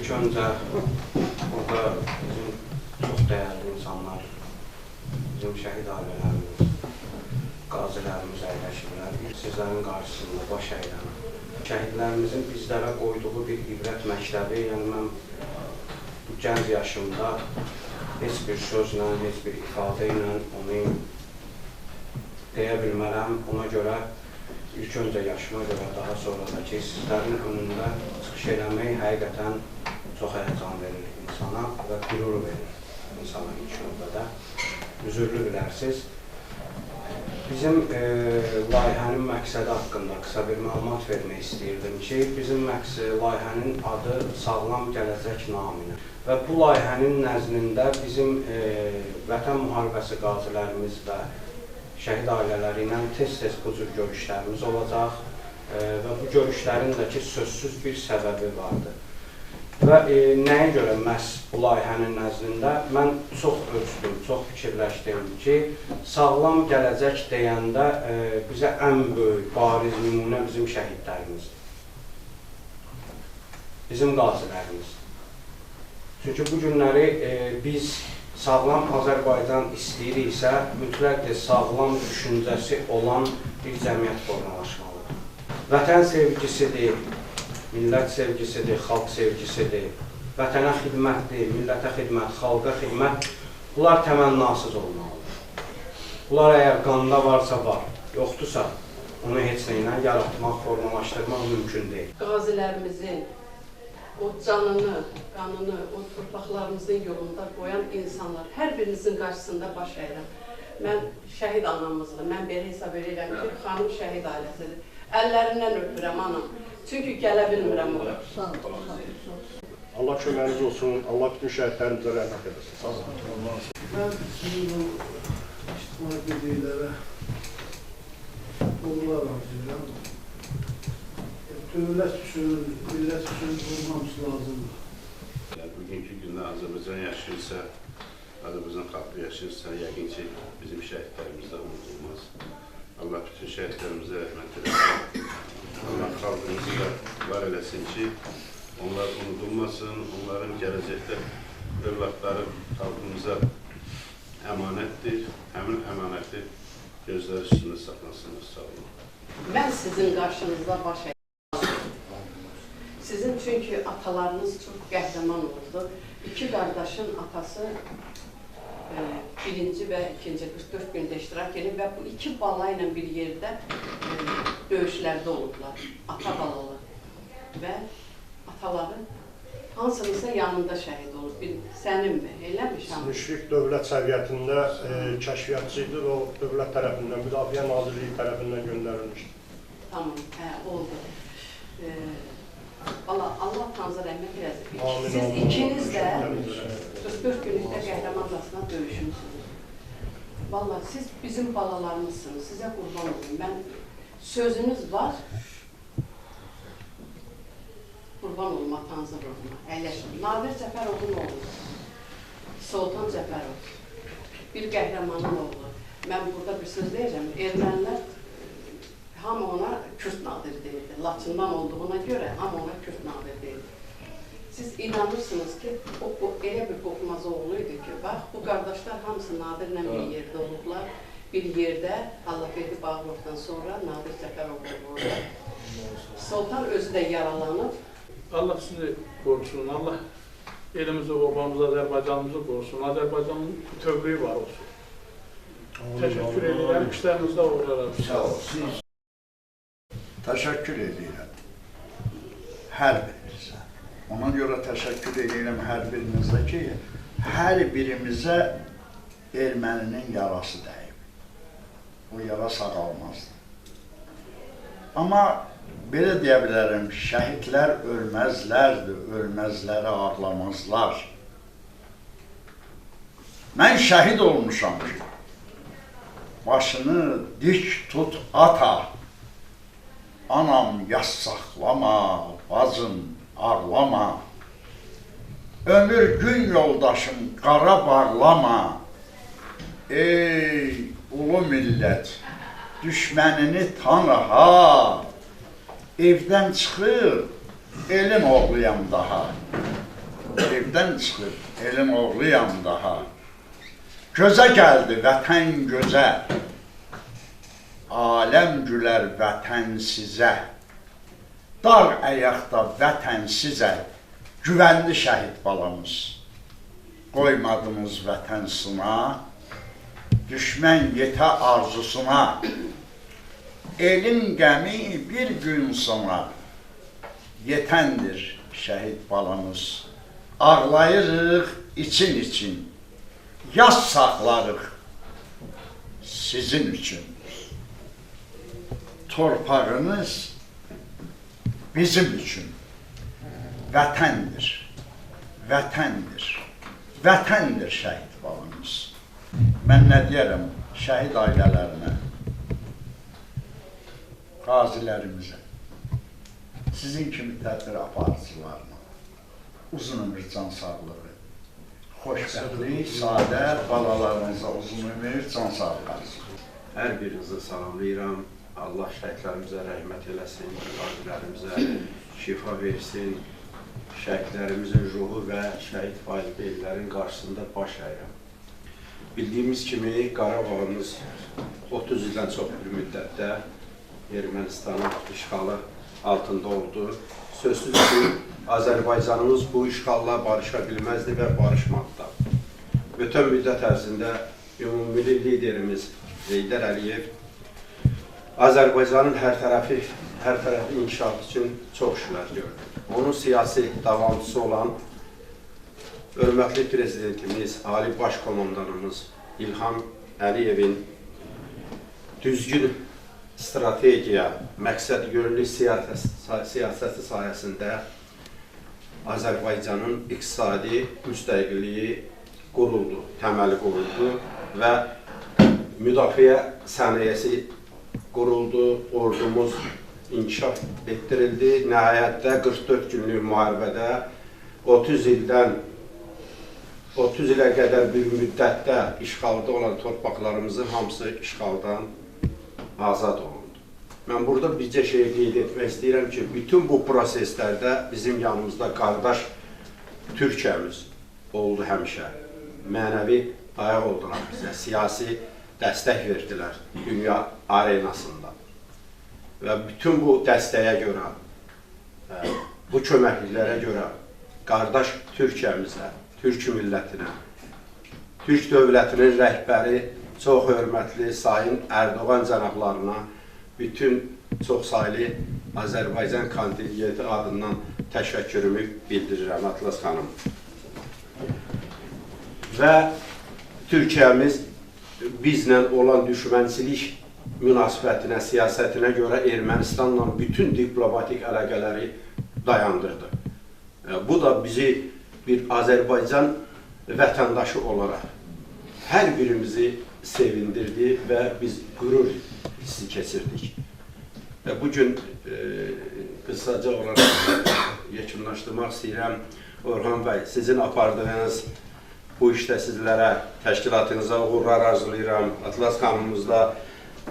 İlk öncə burada bizim çox dəyərli insanlar, bizim şəhid ailələrimiz, qazilərimiz əyləşirlər. Sizlərin qarşısında baş əylənir. Şəhidlərimizin bizlərə qoyduğu bir ibrət məktəbi, yəni mən bu gənc yaşımda heç bir sözlə, heç bir ifadə ilə onu deyə bilmərəm. Ona görə ilk öncə yaşıma görə, daha sonra da ki, sizlərin önündə çıxış eləmək həqiqətən çox həyəcan verir insana və qürur verir insana ilk növbədə. Üzürlü bilərsiniz. Bizim layihənin məqsədi haqqında qısa bir məlumat vermək istəyirdim ki, bizim layihənin adı Sağlam Gələcək naminə. Və bu layihənin nəzdində bizim Vətən müharibəsi qazilərimiz və şəhid ailələri ilə tez-tez bu cür görüşlərimiz olacaq və bu görüşlərin də ki, sözsüz bir səbəbi vardır. Və nəyə görə məhz bu layihənin nəzdində mən çox ölçdüm, çox fikirləşdim ki, sağlam gələcək deyəndə bizə ən böyük, bariz nümunə bizim şəhidlərimizdir. Bizim qazilərimiz. Çünki bu günləri biz sağlam Azərbaycan istəyiriksə, mütləq sağlam düşüncəsi olan bir cəmiyyət formalaşmalıdır. Vətən sevgisidir, millət sevgisidir, xalq sevgisidir, vətənə xidmətdir, millətə xidmət, xalqa xidmət. Bunlar təmənnasız olmalıdır. Bunlar əgər qanda varsa var, yoxdursa, onu heç nə ilə yaratmaq, formalaşdırmaq mümkün deyil. Qazilərimizin o canını, qanını, o torpaqlarımızın yolunda qoyan insanlar, hər birinizin qarşısında baş əyirəm. Mən şəhid anamızdır, mən belə hesab edirəm ki, xanım şəhid ailəsidir. Əllərindən öpürəm anam, çünki gələ bilmirəm ora. Allah köməyiniz olsun, Allah bütün şəhidlərimizə rəhmət edesin. Sağ olun. Mən sizin bu ictimai birliklərə uğurlar arzulayıram. Dövlət üçün, millət üçün olmamız lazımdır. Bugünkü gündə Azərbaycan yaşayırsa, Azərbaycan xalqı yaşayırsa, yəqin ki, bizim şəhidlərimiz də unudulmaz. Allah bütün şəhidlərimizə rəhmət eləsin. Allah xalqımızı da var eləsin ki, onlar unudulmasın, onların gələcəkdə övladları xalqımıza əmanətdir, həmin əmanəti gözləri üstündə saxlasınız, sağ olun. Mən sizin qarşınızda baş əyirəm. Sizin çünki atalarınız çox qəhrəman oldu. İki qardaşın atası birinci və ikinci 44 gündə iştirak edib və bu iki bala ilə bir yerdə döyüşlərdə olublar. Ata balalı və ataları hansınızsa yanında şəhid olub. Səninmi? Eləmiş hanım? Müşfiq dövlət səviyyətində kəşfiyyatçıydı, o dövlət tərəfindən, Müdafiə Nazirliyi tərəfindən göndərilmişdi. Tamam, oldu. Allah tanrıza rəhmət eləsin. Siz ikiniz də 44 günlükdə qəhrəmancasına döyüşmüşsünüz. Vallahi siz bizim balalarımızsınız, sizə qurban olun. Mən sözünüz var, qurban olun atanızın ruhuna, əyləşin. Nadir Cəfərovun oğlu, Sultan Cəfərov, bir qəhrəmanın oğlu. Mən burada bir söz deyəcəm, ermənilər hamı ona Kürt Nadir deyirdi. Laçından olduğuna görə hamı ona Kürt Nadir deyirdi. Siz inanırsınız ki, o elə bir qoxmaz oğluydu ki, bax, bu qardaşlar hamısı Nadirlə bir yerdə olublar. Bir yerdə Allahverdi Bağırovdan sonra Nadir Cəfərov oldu. Sultan özü də yaralanıb. Allah sizi qorusun, Allah elimizi, obamızı, Azərbaycanımızı qorusun. Azərbaycanın tövbəyi var olsun. Təşəkkür edirəm, işlərinizdə uğurlar. Sağ olun. Təşəkkür edirəm hər birinizə. Ona görə təşəkkür edirəm hər birinizə ki, hər birimizə erməninin yarası dəyib. O yara sağalmazdı. Amma belə deyə bilərəm, şəhidlər ölməzlərdir, ölməzləri ağlamazlar. Mən şəhid olmuşam ki, başını dik tut ata, anam yas saxlama, bacım ağlama, ömür gün yoldaşım qara bağlama, ey ulu millət, düşmənini tanı ha, evdən çıxır, elin oğluyam daha. evdən çıxıb, elin oğluyam daha. Gözə gəldi vətən gözəl, aləm gülər vətən sizə. Dar əyaqda vətən sizə, güvənli şəhid balamız. Qoymadınız vətən sına, düşmən yetə arzusuna. Elin qəmi bir gün sonra, yetəndir şəhid balamız. Ağlayırıq için, yas saxlarıq sizin üçün. Torpağınız bizim üçün vətəndir, vətəndir, vətəndir şəhid balamız. Mən nə deyərəm şəhid ailələrinə, qazilərimizə, sizin kimi tədbir aparıcılarına, uzun ömür can sağlığı, xoşbəxtlik, saadət, balalarınıza uzun ömür, can sağlığı. Hər birinizi salamlayıram. Allah şəhidlərimizə rəhmət eləsin, qazilərimizə şifa versin, şəhidlərimizin ruhu və şəhid valideynlərin qarşısında baş əyirəm. Bildiyimiz kimi Qarabağımız 30 ildən çox bir müddətdə Ermənistanın işğalı altında oldu. Sözsüz ki, Azərbaycanımız bu işğalla barışa bilməzdi və barışmadı da. Ötən müddət ərzində ümumilli liderimiz Heydər Əliyev Azərbaycanın hər tərəfi inkişaf üçün çox işlər gördü. Onun siyasi davamçısı olan hörmətli prezidentimiz, Ali Baş Komandanımız İlham Əliyevin düzgün strategiya, məqsəd yönlü siyasəti sayəsində Azərbaycanın iqtisadi müstəqilliyi quruldu, təməli quruldu və müdafiə sənayesi quruldu, ordumuz inkişaf etdirildi. Nəhayətdə 44 günlük müharibədə 30 ilə qədər bir müddətdə işğalda olan torpaqlarımızın hamısı işğaldan azad olundu. Mən burada bircə şeyi qeyd etmək istəyirəm ki, bütün bu proseslərdə bizim yanımızda qardaş Türkiyəmiz oldu həmişə. Mənəvi ayaq oldular bizə, siyasi dəstək verdilər dünya arenasında. Və bütün bu dəstəyə görə, bu köməkliklərə görə qardaş Türkiyəmizə, Türk millətinə, Türk dövlətinin rəhbəri, çox hörmətli Sayın Ərdoğan cənablarına, bütün çoxsaylı Azərbaycan kontingenti adından təşəkkürümü bildirirəm, Atlas xanım. Və Türkiyəmiz bizlə olan düşmənçilik münasibətinə, siyasətinə görə Ermənistanla bütün diplomatik əlaqələri dayandırdı. Bu da bizi bir Azərbaycan vətəndaşı olaraq hər birimizi sevindirdi və biz qürur hissi keçirdik. Bugün qısaca olaraq yekunlaşdırmaq istəyirəm. Orhan bəy, sizin apardığınız bu işdə sizlərə, təşkilatınıza uğurlar arzulayıram. Atlas xanımımız da,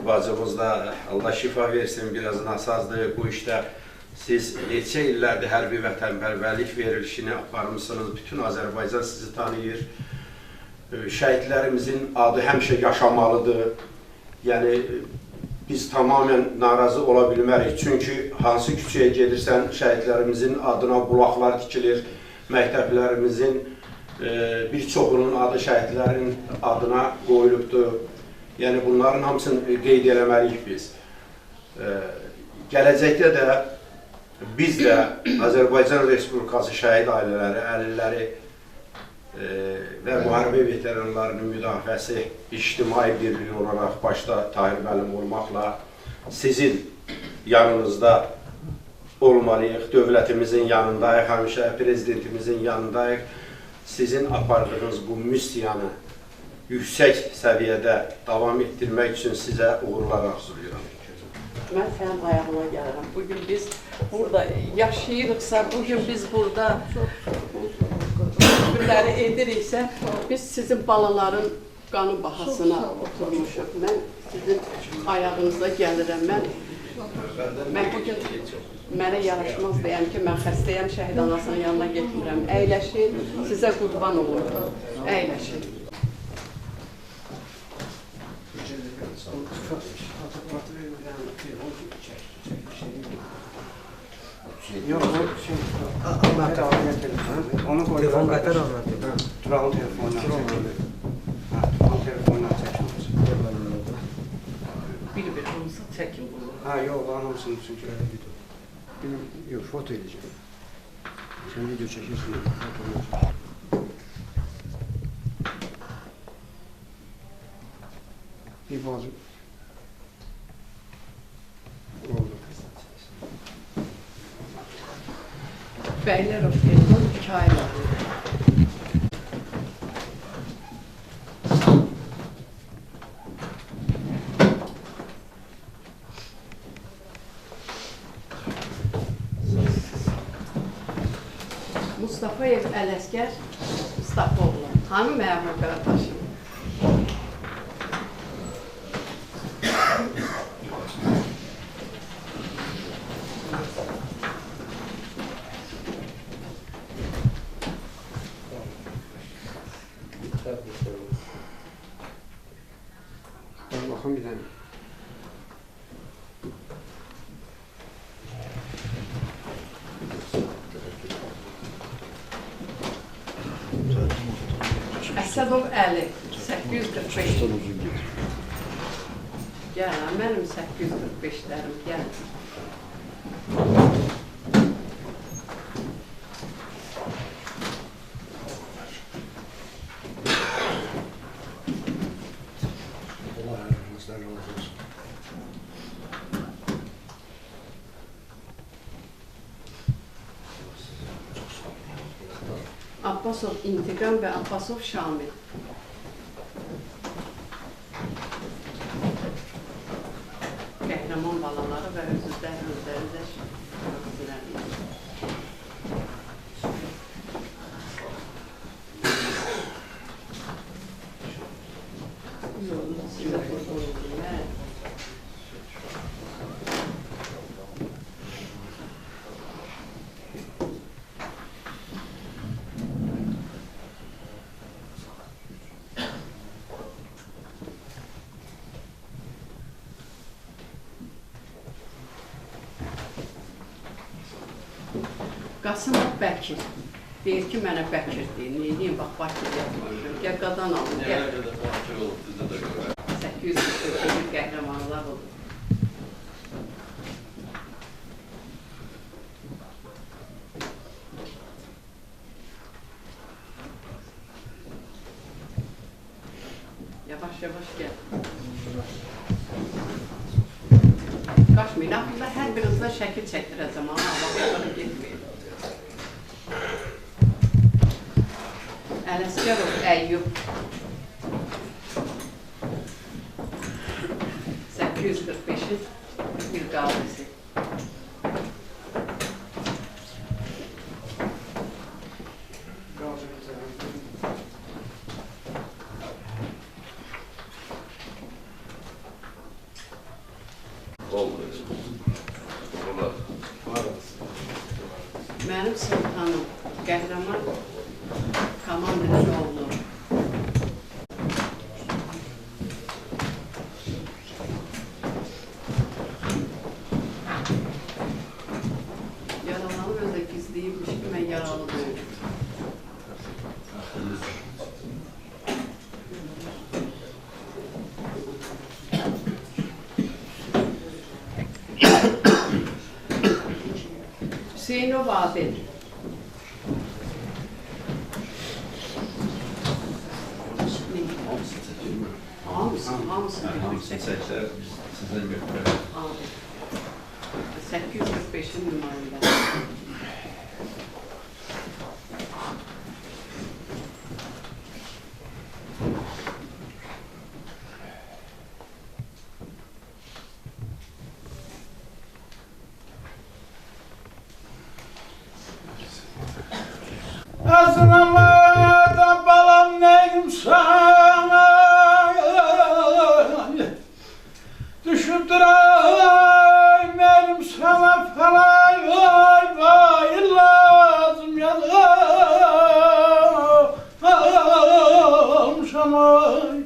bacımız da Allah şifa versin, biraz nasazdır bu işdə. Siz neçə illərdir hərbi vətənpərvərlik verilişini aparmışsınız, bütün Azərbaycan sizi tanıyır. Şəhidlərimizin adı həmişə yaşamalıdır. Yəni, biz tamamən narazı ola bilmərik. Çünki hansı küçəyə gedirsən, şəhidlərimizin adına bulaqlar tikilir, məktəblərimizin bir çoxunun adı şəhidlərin adına qoyulubdur. Yəni, bunların hamısını qeyd eləməliyik biz. Gələcəkdə də biz də Azərbaycan Respublikası şəhid ailələri, əlilləri və müharibə veteranlarının müdafiəsi ictimai birliyi olaraq başda Tahir müəllim olmaqla sizin yanınızda olmalıyıq, dövlətimizin yanındayıq, həmişə prezidentimizin yanındayıq. Sizin apardığınız bu missiyanı yüksək səviyyədə davam etdirmək üçün sizə uğurlar arzulayıram. Mən sənin ayağına gəlirəm. Bugün biz burada yaşayırıqsa, bugün biz burada günləri ediriksə, biz sizin balaların qanı bahasına oturmuşuq. Mən sizin ayağınıza gəlirəm. Mən bugün Mənə yaraşmaz deyəm ki, mən xəstəyəm, şəhid anasının yanına getmirəm. Əyləşin, sizə qurban olun. Əyləşin. Yok, Allah davet telefon. Onu koy. Telefon qatar anlatıyor. Tural'ın telefonuna çekilir. Tural'ın telefonuna çekilir. Bir hamısı çəkin bunu. Ha yok, o hamısını çünkü. Benim yok foto edeceğim. Sen video çekiyorsun. Bir bazı oldu. Bəylər of telefon 2 ay var. Mustafayev Ələsgər Mustafaoğlu. Hanı məmur qardaşım? Ben bakın bir tane. Əsədov Əli 845. Gəl, mənim 845-lərim, gəl. Allah əlinizdən razı olsun. Abbasov İntiqam və Abbasov Şamil. Qəhrəman balaları və özləri də şahsilərdir. Sizə qurban olun. Qasımov Bəkir. Deyir ki, mənə Bəkir deyir. Neyini, bax, Bakır yapmayacaq. Gəl, qadan alın, gəl. 841 qəhrəmanlar olur. Yavaş yavaş gəl. Qaçmayın, axırda hər birinizdən şəkil çəkdirəcəm, ama bax, getməyin. Ələsgərov Əyyub 845-in bir qavisi. Mənim sultanım, qəhrəman komandirin oğlu. Yaralanı özə gizləyibmiş ki, mən yaralı deyim. Hüseynov Adil. Hamısını seçer, sizden götürür. 845'in numarında. Azınamadan balam neyim sana, düşüp durayım elim sana falan. aşkım ay.